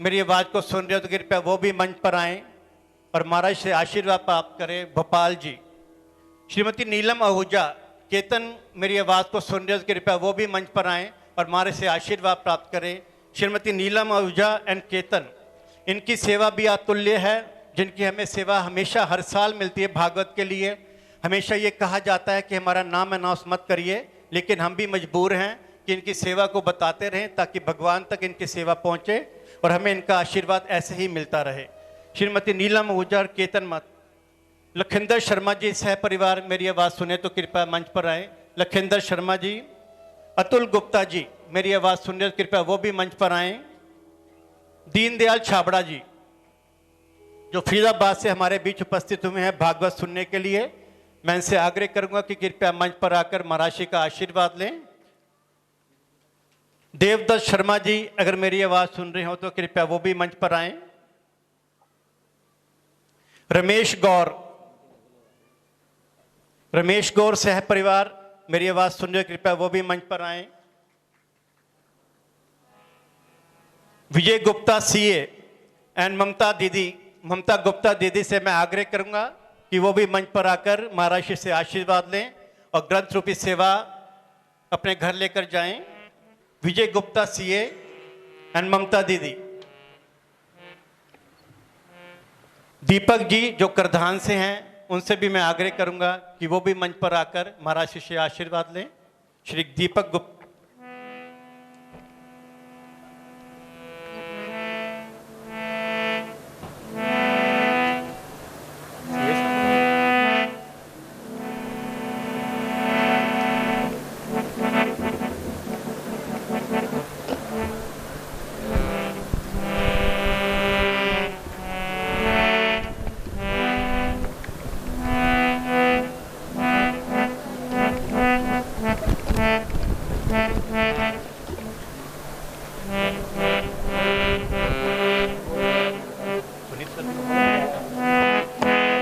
मेरी आवाज को सुन रहे हो तो कृपया वो भी मंच पर आएं और महाराज से आशीर्वाद प्राप्त करें। भोपाल जी, श्रीमती नीलम आहूजा केतन मेरी आवाज को सुन रहे हो तो कृपया वो भी मंच पर आएं और महाराज से आशीर्वाद प्राप्त करें। श्रीमती नीलम आहूजा एंड केतन, इनकी सेवा भी अतुल्य है, जिनकी हमें सेवा हमेशा हर साल मिलती है भागवत के लिए। हमेशा ये कहा जाता है कि हमारा नाम अनाउंस मत करिए, लेकिन हम भी मजबूर हैं कि इनकी सेवा को बताते रहें ताकि भगवान तक इनकी सेवा पहुंचे और हमें इनका आशीर्वाद ऐसे ही मिलता रहे। श्रीमती नीलम आहूजा और केतन मत, लखिंदर शर्मा जी सह परिवार मेरी आवाज़ सुने तो कृपया मंच पर आए। लखिंदर शर्मा जी, अतुल गुप्ता जी मेरी आवाज़ सुने तो कृपया वो भी मंच पर आए। दीनदयाल छाबड़ा जी जो फरीदाबाद से हमारे बीच उपस्थित हुए हैं भागवत सुनने के लिए, मैं इनसे आग्रह करूंगा कि कृपया मंच पर आकर महाराज जी का आशीर्वाद लें। देवदत्त शर्मा जी अगर मेरी आवाज़ सुन रहे हो तो कृपया वो भी मंच पर आएं। रमेश गौर सह परिवार मेरी आवाज़ सुन रहे हो, कृपया वो भी मंच पर आएं। विजय गुप्ता सीए एंड ममता गुप्ता दीदी से मैं आग्रह करूंगा कि वो भी मंच पर आकर महाराज जी से आशीर्वाद लें और ग्रंथ रूपी सेवा अपने घर लेकर जाएं। विजय गुप्ता सीए एंड ममता दीदी। दीपक जी जो करधान से हैं उनसे भी मैं आग्रह करूंगा कि वो भी मंच पर आकर महाराज जी से आशीर्वाद लें। श्री दीपक गुप्ता।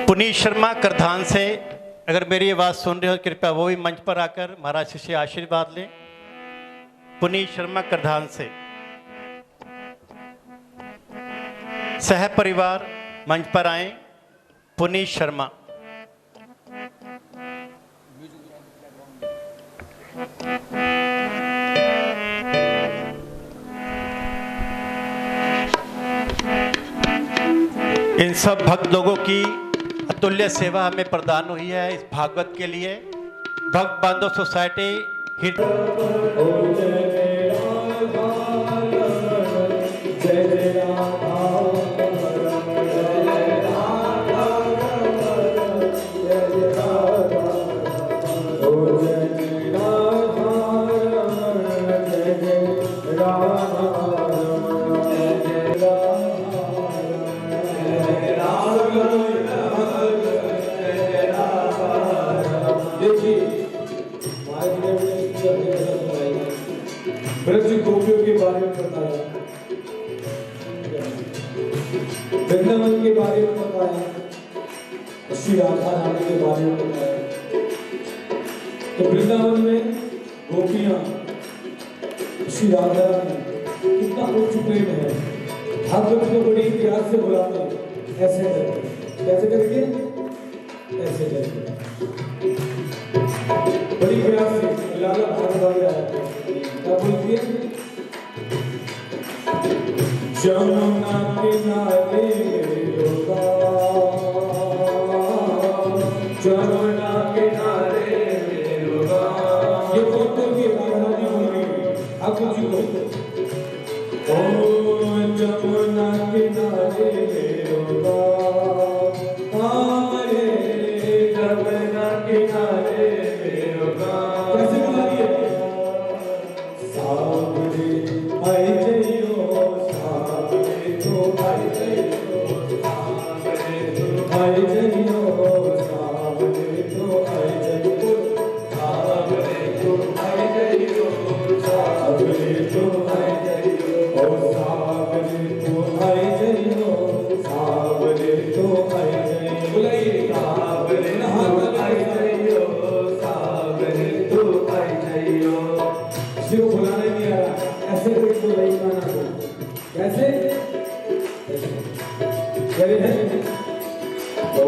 पुनीत शर्मा करधान से अगर मेरी आवाज़ सुन रहे हो कृपया वो भी मंच पर आकर महाराज जी से आशीर्वाद लें। पुनीत शर्मा करधान से। सह परिवार मंच पर आए। पुनीत शर्मा। इन सब भक्त लोगों की अतुल्य सेवा हमें प्रदान हुई है इस भागवत के लिए। भक्त बांधव सोसाइटी हिट। ब्रज गोपियों के बारे में बताया, वृंदावन के बारे में बताया, श्री राधा रानी के बारे में बताया। तो वृंदावन में गोपियां श्री राधा रानी कितना उच्च प्रेम है। भागवत को बड़ी प्यार से बुलाते हैं, ऐसे करके, कैसे करके, ऐसे करके बड़ी प्यार से लाला भागवत क्या बोलती है? जमुना किनारे होगा, जमुना किनारे होगा। ये बोलते हुए महारानी बोल रही, आप कुछ बोलते। ओ जमुना किनारे होगा, हमारे जमुना किनारे होगा। कैसे बुला रही है? सावरे आई जइयो, सावरे तो आई जइयो, सावरे तो आई जइयो, सावरे तो आई जइयो, सावरे तो आई जइयो, सावरे तो आई जइयो, ओ सावरे तो आई जइयो, सावरे तो आई जइयो। बुलाइए सावरे तो आई जइयो, सावरे तो आई जइयो। सिर्फ बुलाने नहीं आ रहा, ऐसे कोई तो नहीं गाना हो। कैसे? करे हैं? ओ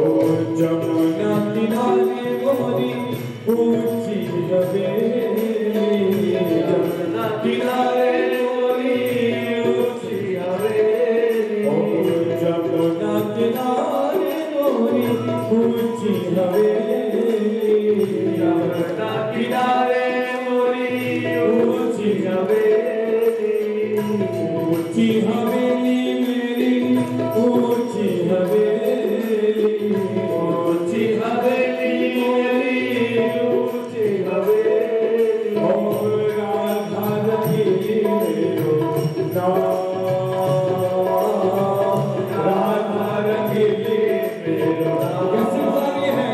जमुना किनारे मोरी ऊंची हवेली, जमुना किनारे मोरी ऊंची हवेली, ओ जमुना किनारे मोरी ऊंची हवेली, हवेली मेरी ऊंची हवेली ऊंची हवेली मेरी ऊंची हवेली और राधा रंगीली मेरो राधा रंगीली मेरो कैसी गानी है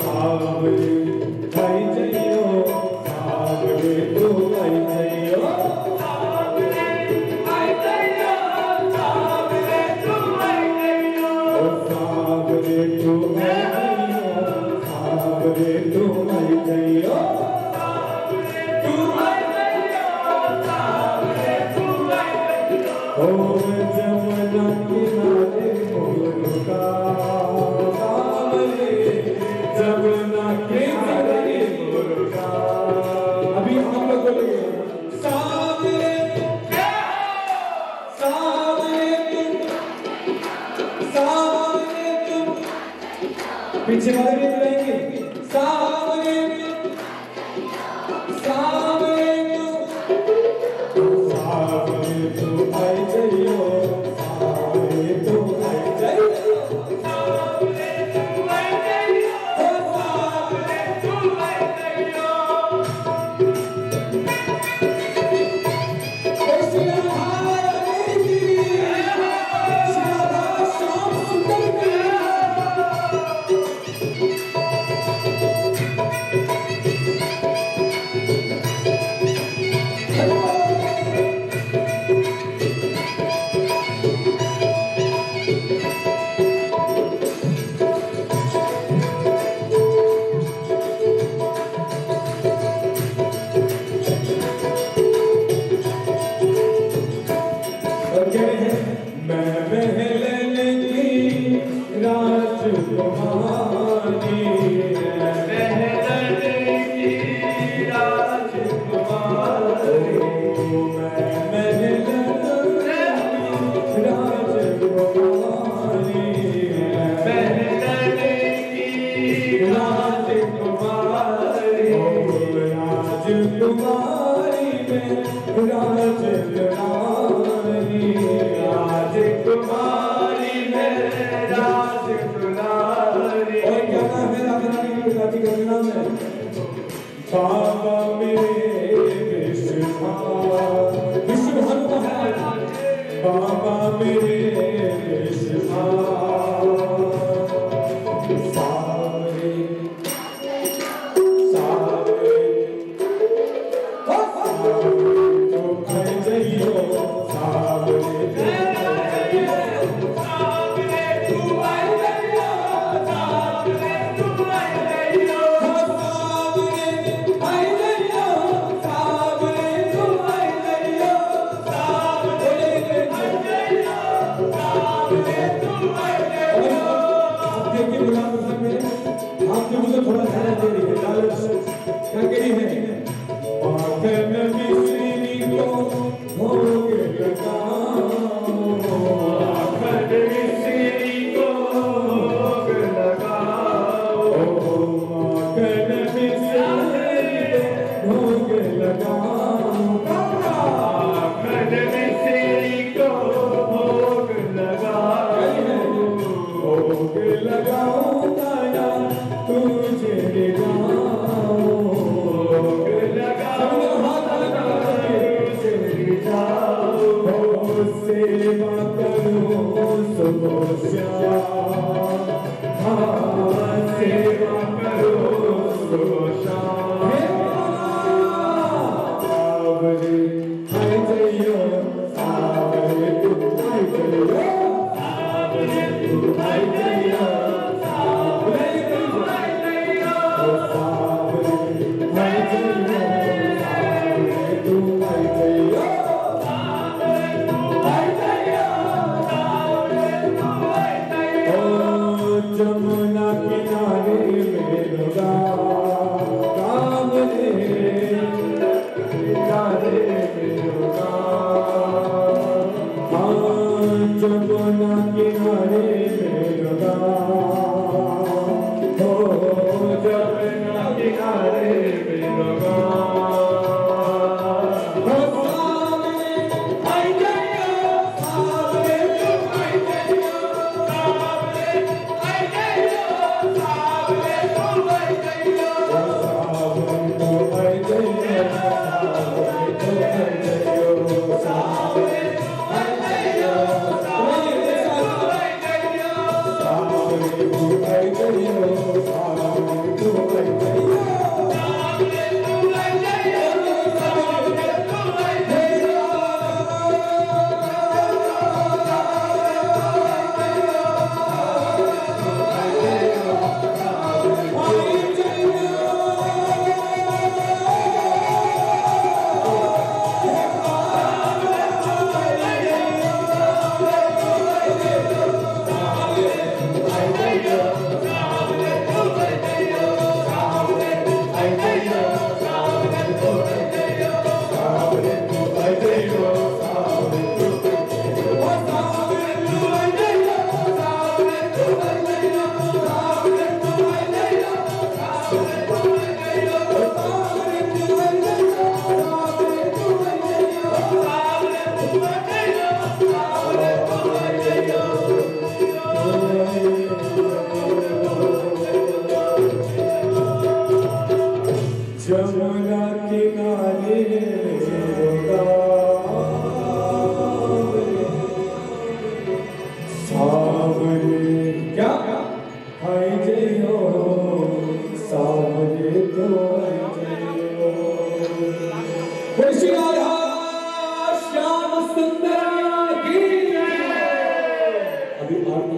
सावरे भाई जइयो सावरे तू भाई जइयो सावरे भाई जइयो सावरे तू भाई जइयो सावरे तू भाई जइयो सावरे तू भाई जइयो तू भाई जइयो सावरे तू भाई जइयो ओ जमुना किनारे मुर्गा सावरे जमुना किनारे मुर्गा अभी हम लोग बोलेंगे सावरे सावरे तुम पीछे वाले भी बोलेंगे सावरे सावरे सावरे तू आई जइयो सावरे तू आई जइयो सावरे तू आई जइयो सावरे तू आई जइयो कैसी हाय मेरी शादा शाम सुंदर और कह रहे हैं मैं महलन की राजकुमारी मैं महलन की राजकुमारी मैं महलन की राजकुमारी महलन की राजकुमारी राजकुमारी में राजकुमारी राजकुमारी में राजकुमारी और क्या नाम है राधा रानी की पिताजी का नाम है बाबा मेरे विश्वभानु महाराज बाबा मेरे सावरे सावरे तो भाई जइयो सावरे सावरे तू आई जइयो सावरे तू आई जइयो सावरे आई जइयो सावरे तू आई जइयो सावरे आई जइयो सावरे तू आई जइयो अब देखिए गुलाम साहब मेरे आपने मुझे थोड़ा ध्यान दे दीजिए लालच क्या कही है पाखन मिश्री को भोग लगाओ पाखन मिश्री को भोग लगाओ पाखन मिश्री को भोग लगाओ पाखन मिश्री को भोग लगाओ भोग लगाओ माया तुझे लगाओ भोग लगाओ सेवा करो सुबह शाम सेवा करो सुबह शाम सावरे आई जइयो सावरे तू आई जइयो सावरे तू आई जइयो सावरे तू आई जइयो सावरे आई जइयो सावरे तू आई जइयो जमुना किनारे मेरा काम किनारे मेरा जमुना किनारे मेरा हो जमुना किनारे मेरा आई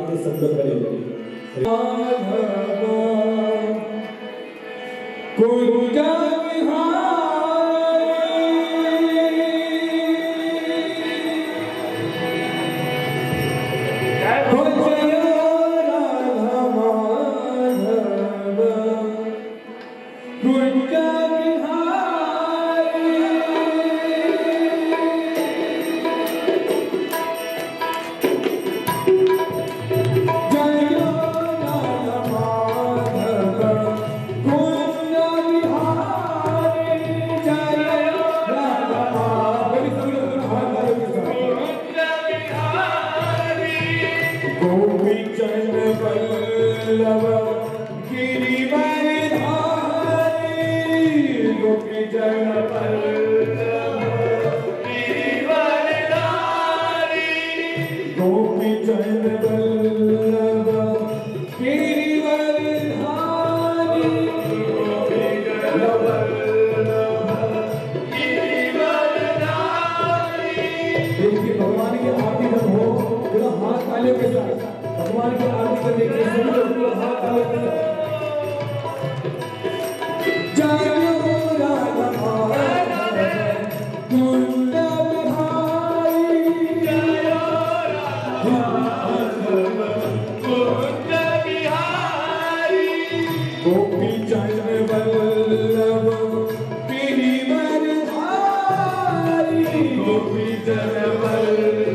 आपके संग करे। कुंज भगवान की आरती करने के लिए सभी लोग हाथ ताली करें। जय राधा कुंज बिहारी जय कुंज बिहारी गोपी जन वल्लभ गिरिवर धारी गोपी जन वल्लभ गिरिवर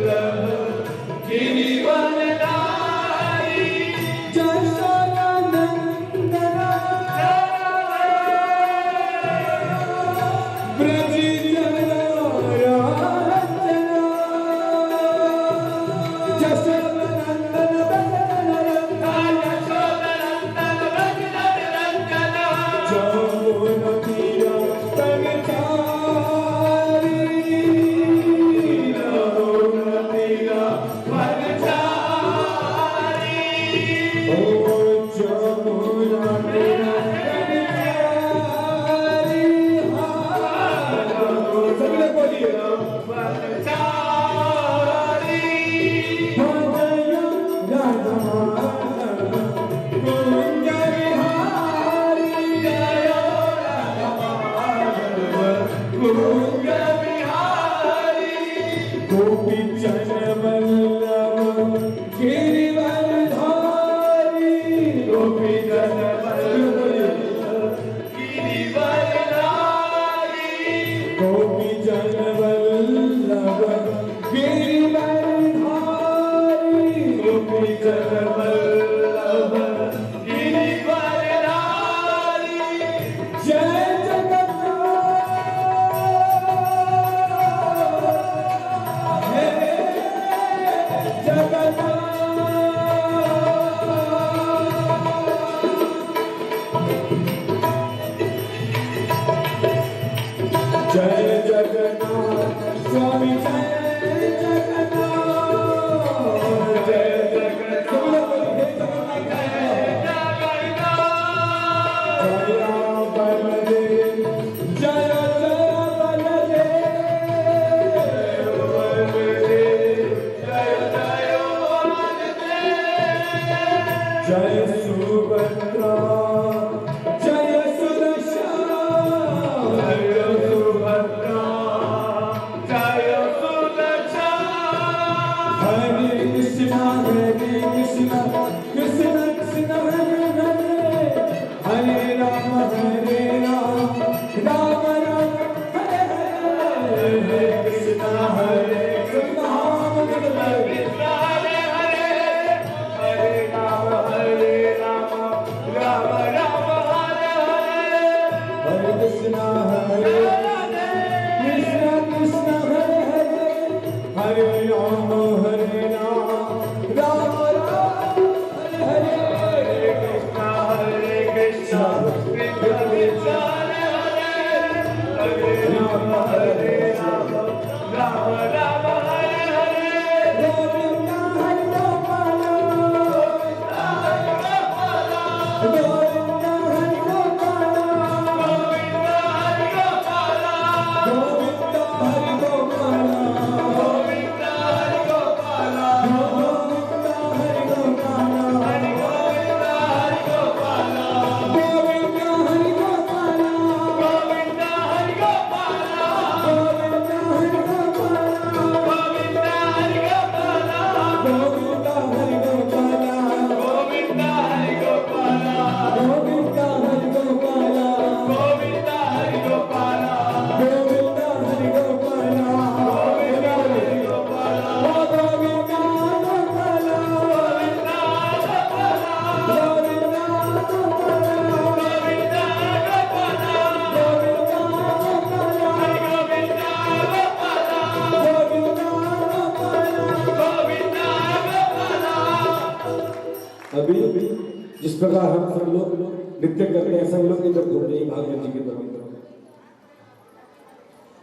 जिस प्रकार हम सब लोग नृत्य करते हैं, सब लोग इधर घूमते हैं भागवत जी की तरफ।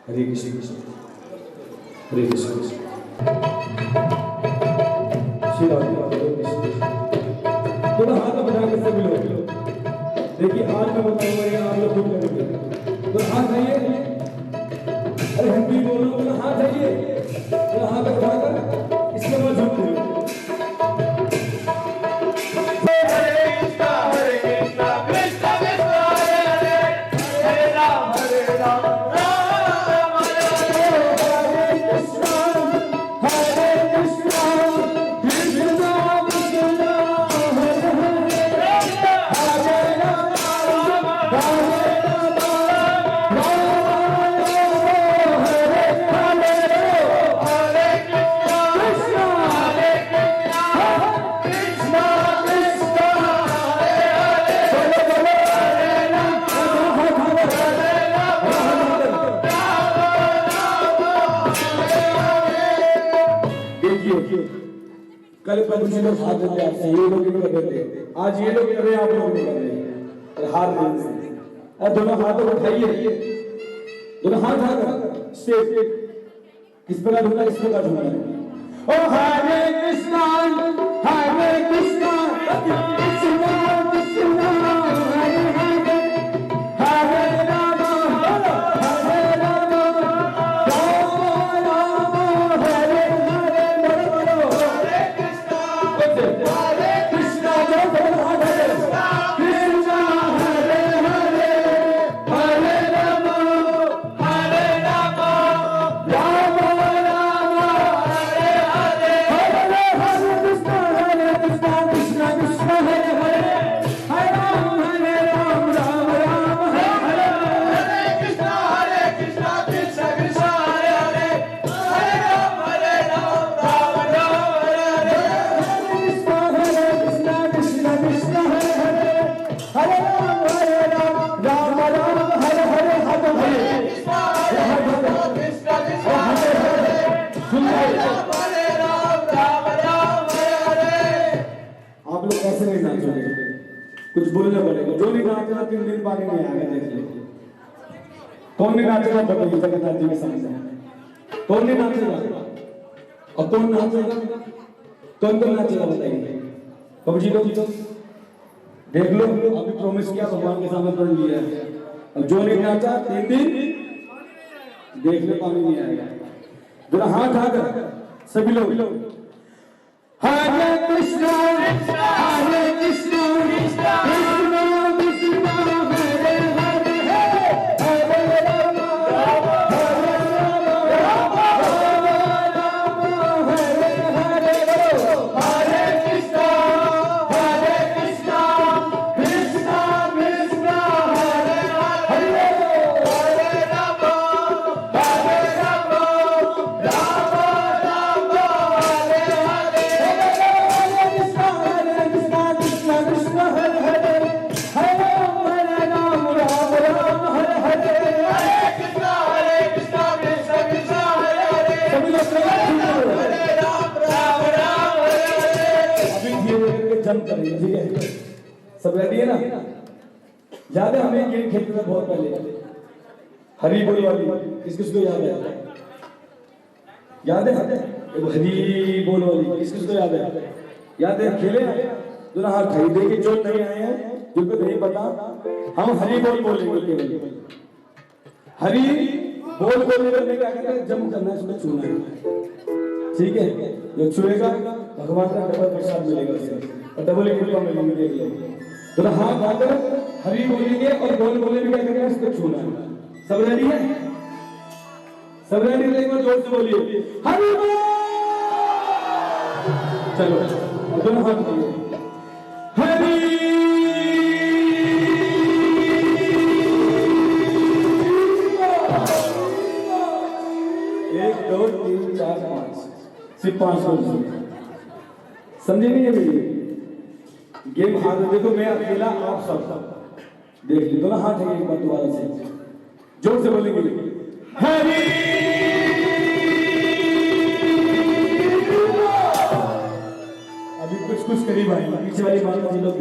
हरे कृष्ण हरे कृष्ण श्री राम थोड़ा हाथ बढ़ा के सभी लोग देखिए। आज मैं बताऊंगा, आप लोग खुद करेंगे। तो हाथ आइए, अरे हम भी बोलो, तो हाथ आइए, तो हाथ उठाकर इसके बाद झुकते हैं। कल पर मुझे लोग हाथ देते आपसे, ये लोग नहीं कर देते, आज ये लोग कर रहे हैं, आप लोग नहीं कर रहे हैं। हाथ देते, अब दोनों हाथों को उठाइए, दोनों हाथ उठाकर स्टेप किस प्रकार ढूंढना, इस प्रकार ढूंढना। ओ हरे कृष्णा हरे कृष्णा कृष्णा कृष्णा हरे हरे हरे राम हरे राम राम राम हरे हरे। कुछ बोलना पड़ेगा, जो नहीं नाचेगा 3 दिन पानी नहीं आएगा। देख ले कौन नहीं नाचेगा, बताइए जगन्नाथ जी के सामने कौन नहीं नाचेगा, और कौन नाचेगा, कौन कौन नाचेगा बताइए। कब जी लोग देख लो, अभी प्रॉमिस किया भगवान के सामने प्रण लिया है, अब जो नहीं नाचा 3 दिन देख ले पानी नहीं आएगा। जरा हाथ उठाकर सभी लोग हरे कृष्णा हरे कृष्णा कृष्णा कृष्णा हरे हरे हरे राम हरे राम राम हरे हरे। हरे कृष्णा कृष्णा कृष्णा हरे हरे हरे राम करेंगे, ठीक है? सब रेडी है ना? याद है हमें गेम खेलते थे बहुत पहले, हरी बोल वाली, किस किस को याद है? याद है हरी बोल वाली, किस किस को याद है? याद है खेले? दोनों हाथ उठाइए, देखिए जो नहीं आए हैं, जिनको नहीं पता, हम हरी बोल बोलेंगे केवल। हरी बोल बोलने में क्या कहते हैं, जम करना है, उसमें छूना है, ठीक है? जो छुएगा भगवान का डबल प्रसाद मिलेगा उसे, और डबल कृपा मिलेगी। तो हाथ उठाकर हरि बोलेंगे और बोल बोले भी क्या करेंगे, उसको छूना है। सब रेडी है? सब रेडी है? एक बार जोर से बोलिए हरि बोल। चलो दोनों हाथ उठाइए, हरि 1 2 3 4 5 सिर्फ 5 लोग समझे नहीं है मेरी गेम। हाथ देखो, मैं अकेला, आप सब देख लीजिए, दोनों हाथ है, एक बार दोबारा से जोर से बोलेंगे हरि। अभी कुछ करीब आए, पीछे वाली माता जी लोग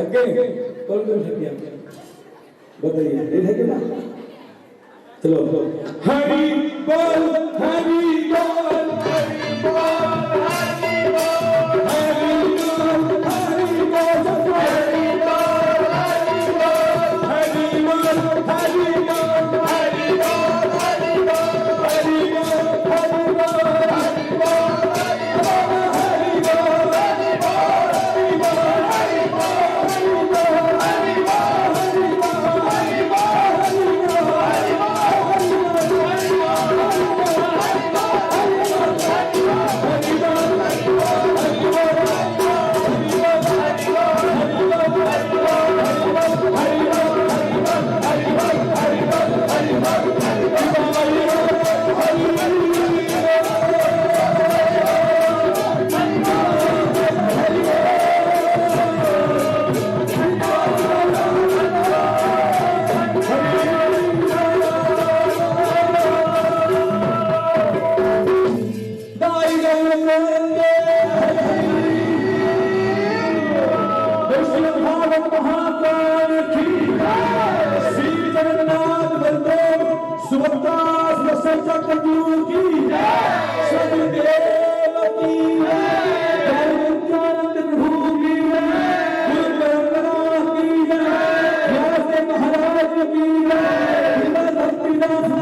कौन कौन सा किया बताइए, नहीं है क्या? चलो हरि बोल हरि बोल हरि बोल हरि बोल हरि बोल हरि बोल हरि बोल हरि बोल हरि बोल हरि बोल हरि बोल हरि बोल हरि बोल महाराज की